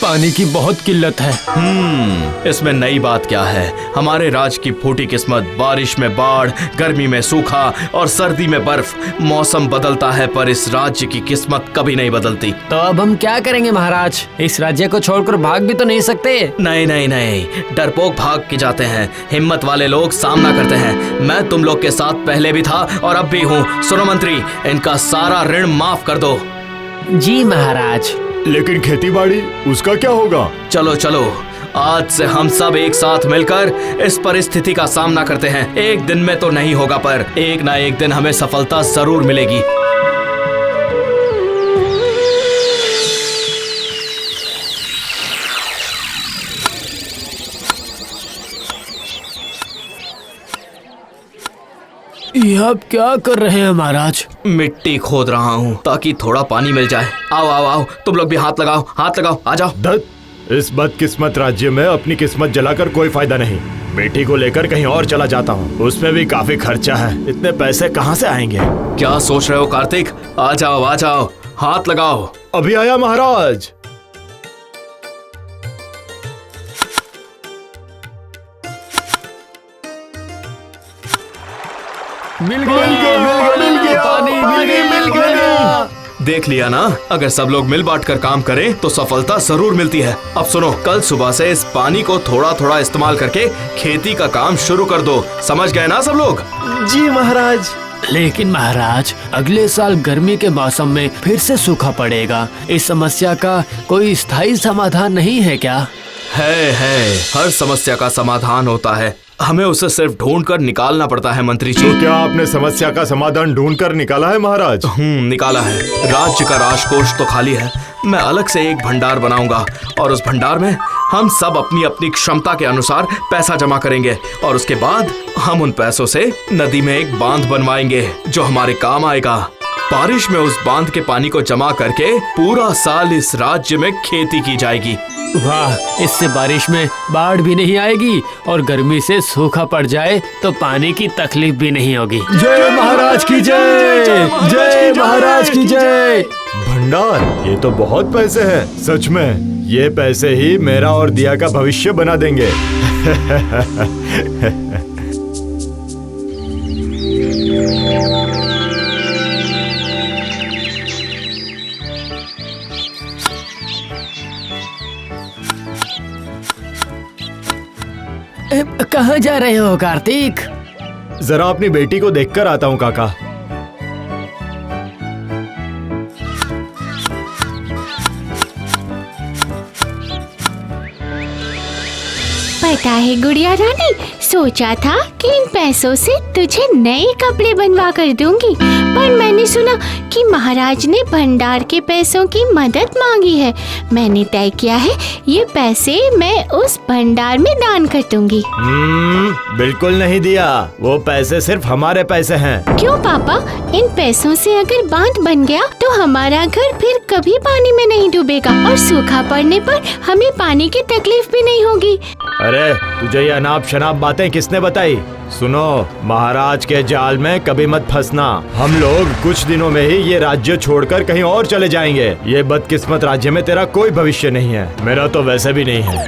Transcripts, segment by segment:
पानी की बहुत किल्लत है। इसमें नई बात क्या है? हमारे राज्य की फूटी किस्मत, बारिश में बाढ़, गर्मी में सूखा और सर्दी में बर्फ। मौसम बदलता है पर इस राज्य की किस्मत कभी नहीं बदलती। तो अब हम क्या करेंगे महाराज? इस राज्य को छोड़कर भाग भी तो नहीं सकते। नहीं नहीं नहीं, डरपोक भाग के जाते हैं, हिम्मत वाले लोग सामना करते हैं। मैं तुम लोग के साथ पहले भी था और अब भी हूँ। सुनो मंत्री, इनका सारा ऋण माफ कर दो। जी महाराज। लेकिन खेतीबाड़ी, उसका क्या होगा? चलो चलो, आज से हम सब एक साथ मिलकर इस परिस्थिति का सामना करते हैं। एक दिन में तो नहीं होगा पर एक ना एक दिन हमें सफलता जरूर मिलेगी। ये आप क्या कर रहे हैं महाराज? मिट्टी खोद रहा हूँ ताकि थोड़ा पानी मिल जाए। आओ आओ आओ, तुम लोग भी हाथ लगाओ, हाथ लगाओ, आ जाओ। दत्त, इस बदकिस्मत राज्य में अपनी किस्मत जलाकर कोई फायदा नहीं। बेटी को लेकर कहीं और चला जाता हूँ, उसमें भी काफी खर्चा है। इतने पैसे कहाँ से आएंगे? क्या सोच रहे हो कार्तिक? आ जाओ, हाथ लगाओ। अभी आया महाराज। मिल गया पानी मिल गया। देख लिया ना, अगर सब लोग मिल बांट कर काम करें तो सफलता जरूर मिलती है। अब सुनो, कल सुबह से इस पानी को थोड़ा थोड़ा इस्तेमाल करके खेती का काम शुरू कर दो। समझ गए ना सब लोग? जी महाराज। लेकिन महाराज, अगले साल गर्मी के मौसम में फिर से सूखा पड़ेगा। इस समस्या का कोई स्थायी समाधान नहीं है क्या? है, हर समस्या का समाधान होता है, हमें उसे सिर्फ ढूंढ कर निकालना पड़ता है मंत्री जी। तो क्या आपने समस्या का समाधान ढूंढ कर निकाला है महाराज? निकाला है। राज्य का राजकोष तो खाली है, मैं अलग से एक भंडार बनाऊंगा और उस भंडार में हम सब अपनी अपनी क्षमता के अनुसार पैसा जमा करेंगे और उसके बाद हम उन पैसों से नदी में एक बांध बनवाएंगे जो हमारे काम आएगा। बारिश में उस बांध के पानी को जमा करके पूरा साल इस राज्य में खेती की जाएगी। वाह, इससे बारिश में बाढ़ भी नहीं आएगी और गर्मी से सूखा पड़ जाए तो पानी की तकलीफ भी नहीं होगी। जय महाराज की जय, जय महाराज की जय। भंडार, ये तो बहुत पैसे हैं। सच में ये पैसे ही मेरा और दिया का भविष्य बना देंगे। कहाँ जा रहे हो कार्तिक? जरा अपनी बेटी को देखकर आता हूँ काका। पता है गुड़िया रानी, सोचा था कि इन पैसों से तुझे नए कपड़े बनवा कर दूंगी, पर मैंने सुना कि महाराज ने भंडार के पैसों की मदद मांगी है। मैंने तय किया है ये पैसे मैं उस भंडार में दान कर दूंगी। बिल्कुल नहीं दिया, वो पैसे सिर्फ हमारे पैसे हैं। क्यों पापा? इन पैसों से अगर बांध बन गया तो हमारा घर फिर कभी पानी में नहीं डूबेगा और सूखा पड़ने पर हमें पानी की तकलीफ भी नहीं होगी। अरे तुझे ये अनाप शनाप बातें किसने बताई? सुनो, महाराज के जाल में कभी मत फंसना। हम लोग कुछ दिनों में ही ये राज्य छोड़कर कहीं और चले जाएंगे। ये बदकिस्मत राज्य में तेरा कोई भविष्य नहीं है, मेरा तो वैसे भी नहीं है।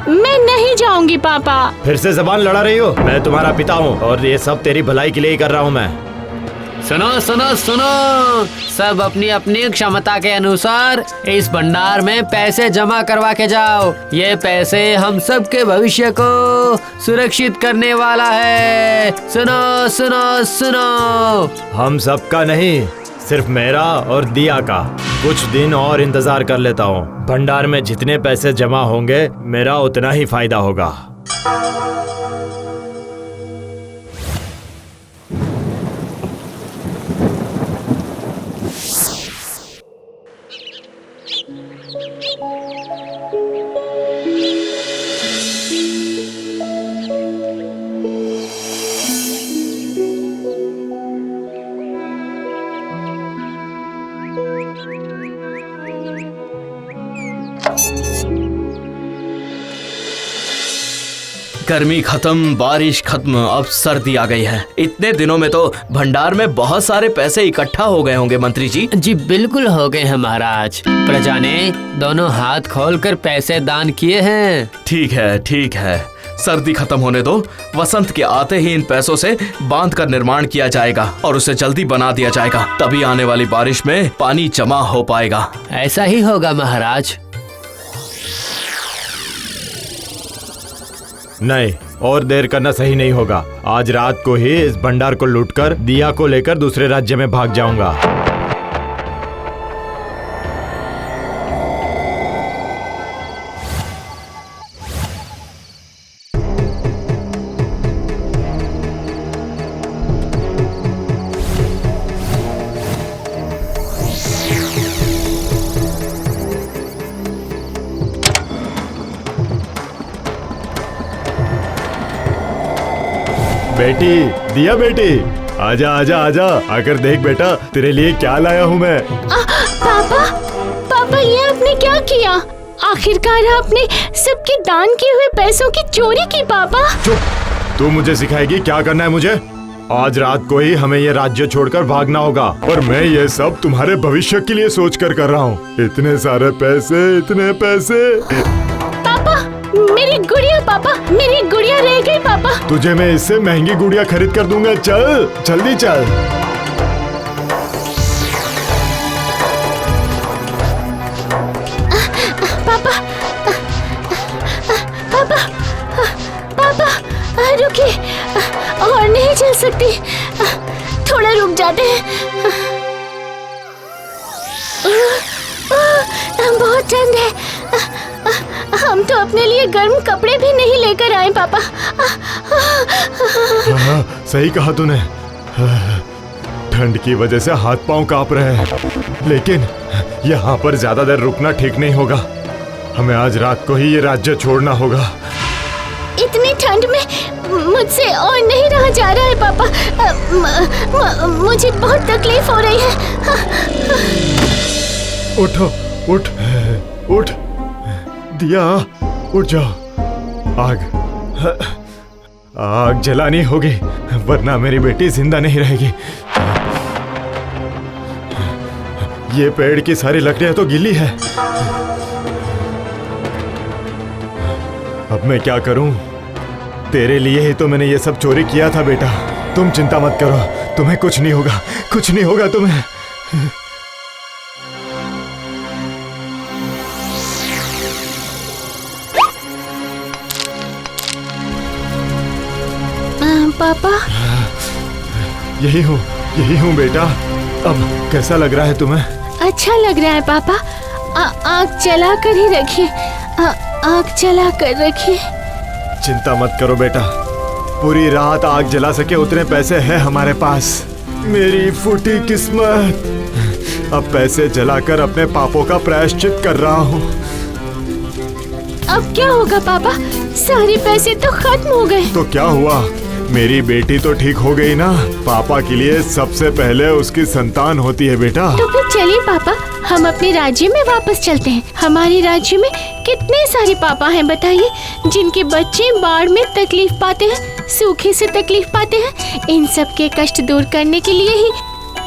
मैं नहीं जाऊंगी पापा। फिर से जबान लड़ा रही हो? मैं तुम्हारा पिता हूँ और ये सब तेरी भलाई के लिए ही कर रहा हूँ मैं। सुनो सुनो सुनो, सब अपनी अपनी क्षमता के अनुसार इस भंडार में पैसे जमा करवा के जाओ। ये पैसे हम सब के भविष्य को सुरक्षित करने वाला है। सुनो सुनो सुनो, हम सबका नहीं, सिर्फ मेरा और दिया का। कुछ दिन और इंतजार कर लेता हूँ। भंडार में जितने पैसे जमा होंगे मेरा उतना ही फायदा होगा। गर्मी खत्म, बारिश खत्म, अब सर्दी आ गई है। इतने दिनों में तो भंडार में बहुत सारे पैसे इकट्ठा हो गए होंगे मंत्री जी। जी बिल्कुल हो गए हैं महाराज। प्रजा ने दोनों हाथ खोलकर पैसे दान किए हैं। ठीक है, ठीक है, सर्दी खत्म होने दो। वसंत के आते ही इन पैसों से बांध का निर्माण किया जाएगा और उसे जल्दी बना दिया जाएगा, तभी आने वाली बारिश में पानी जमा हो पाएगा। ऐसा ही होगा महाराज। नहीं, और देर करना सही नहीं होगा। आज रात को ही इस भंडार को लूटकर दिया को लेकर दूसरे राज्य में भाग जाऊंगा। बेटी, दिया बेटी, आजा आजा आजा, आकर देख बेटा तेरे लिए क्या लाया हूँ मैं। पापा, पापा ये आपने क्या किया? आखिरकार आपने सबके दान किए हुए पैसों की चोरी की पापा। चुप, तू मुझे सिखाएगी क्या करना है मुझे? आज रात को ही हमें ये राज्य छोड़कर भागना होगा और मैं ये सब तुम्हारे भविष्य के लिए सोच कर रहा हूँ। इतने सारे पैसे, इतने पैसे। पापा, मेरी गुड़िया पापा, मेरी गुड़िया रह गई पापा। तुझे मैं इससे महंगी गुड़िया खरीद कर दूंगा। चल, जल्दी चल। पापा, पापा, पापा, रुकिए, और नहीं चल सकती, थोड़ा रुक जाते हैं। बहुत ठंड है, हम तो अपने लिए गर्म कपड़े भी नहीं लेकर आए पापा। हाँ, सही कहा तूने। ठंड की वजह से हाथ पांव कांप रहे हैं, लेकिन यहाँ पर ज्यादा देर रुकना ठीक नहीं होगा। हमें आज रात को ही ये राज्य छोड़ना होगा। इतनी ठंड में मुझसे और नहीं रहा जा रहा है पापा। मुझे बहुत तकलीफ हो रही है। उठो, उठ, उठ, दिया, उठ जाओ। आग जलानी होगी, वरना मेरी बेटी जिंदा नहीं रहेगी। ये पेड़ की सारी लकड़ियां तो गीली है। अब मैं क्या करूं? तेरे लिए ही तो मैंने ये सब चोरी किया था बेटा। तुम चिंता मत करो, तुम्हें कुछ नहीं होगा, कुछ नहीं होगा तुम्हें। पापा, यही हूँ बेटा। अब कैसा लग रहा है तुम्हें? अच्छा लग रहा है पापा। आग जला कर ही रखिए, आग जला कर रखिए। चिंता मत करो बेटा, पूरी रात आग जला सके उतने पैसे हैं हमारे पास। मेरी फूटी किस्मत। अब पैसे जलाकर अपने पापों का प्रायश्चित कर रहा हूँ। अब क्या होगा पापा? सारे पैसे तो खत्म हो गए। तो क्या हुआ? मेरी बेटी तो ठीक हो गई ना। पापा के लिए सबसे पहले उसकी संतान होती है बेटा। तो फिर चलिए पापा, हम अपने राज्य में वापस चलते हैं। हमारे राज्य में कितने सारे पापा हैं बताइए, जिनके बच्चे बाढ़ में तकलीफ पाते हैं, सूखे से तकलीफ पाते हैं। इन सब के कष्ट दूर करने के लिए ही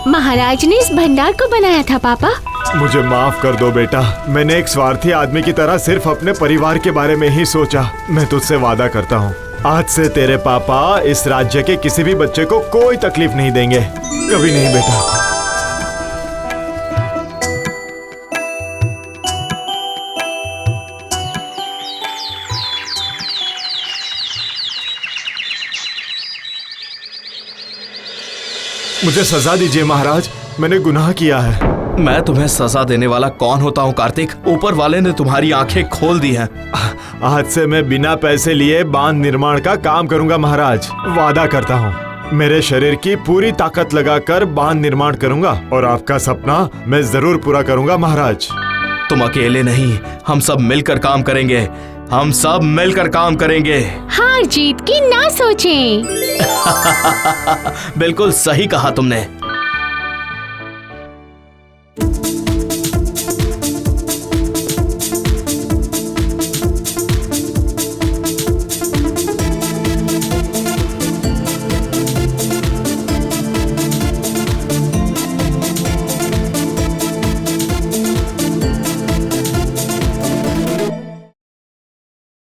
महाराज ने इस भंडार को बनाया था पापा। मुझे माफ कर दो बेटा, मैंने एक स्वार्थी आदमी की तरह सिर्फ अपने परिवार के बारे में ही सोचा। मैं तुझसे वादा करता हूँ, आज से तेरे पापा इस राज्य के किसी भी बच्चे को कोई तकलीफ नहीं देंगे, कभी नहीं बेटा। मुझे सजा दीजिए महाराज, मैंने गुनाह किया है। मैं तुम्हें सजा देने वाला कौन होता हूँ कार्तिक? ऊपर वाले ने तुम्हारी आंखें खोल दी हैं। आज से मैं बिना पैसे लिए बांध निर्माण का काम करूंगा महाराज, वादा करता हूँ। मेरे शरीर की पूरी ताकत लगाकर बांध निर्माण करूंगा और आपका सपना मैं जरूर पूरा करूंगा महाराज। तुम अकेले नहीं, हम सब मिलकर काम करेंगे, हम सब मिलकर काम करेंगे। हार जीत की ना सोचें। बिल्कुल सही कहा तुमने।